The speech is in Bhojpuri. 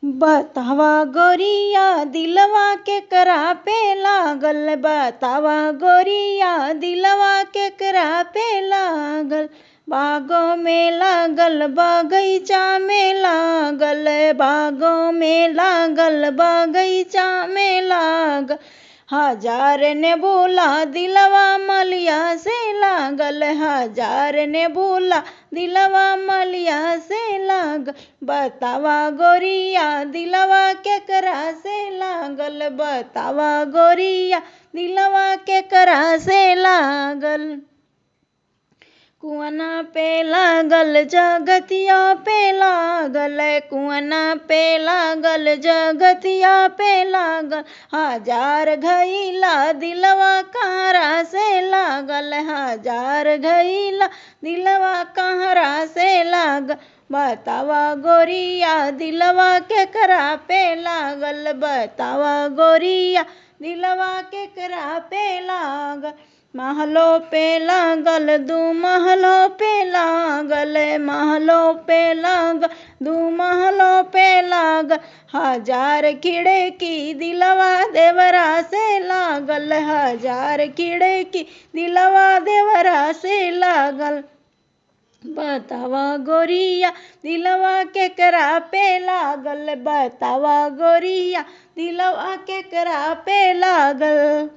बतावा गोरिया दिलवा के करा पे लागल, बतावा गोरिया दिलवा के करा पे लागल। बागों में लागल बगीचा में लागल, बागों में लागल बगीचा में लागल। हजार ने बोला दिलवा मलिया से लागल, हजार ने बोला दिलवा मलिया से लागल। बतावा गोरिया दिलवा के करा से लागल, बतावा गोरिया दिलवा के करा से लागल। कुआना पे लागल जगतिया पे लागल, कुआना पे लागल जगतिया पे लागल। हजार घइला दिलवा कहरा से लागल, हजार घइला दिलवा कहरा से लागल। बतावा गोरिया दिलवा के करा पे लागल, बतावा गोरिया दिलवा के करा पे लागल। महलों पे लागल दू महलों पे लागल, महलों पे लागल दू महलों पे लागल। हजार खिड़की दिलवा देवरा से लागल, हजार खिड़की दिलवा देवरा से लागल। बतावा गोरिया दिलवा के करा पे लागल, बतावा गोरिया दिलवा के करा पे लागल।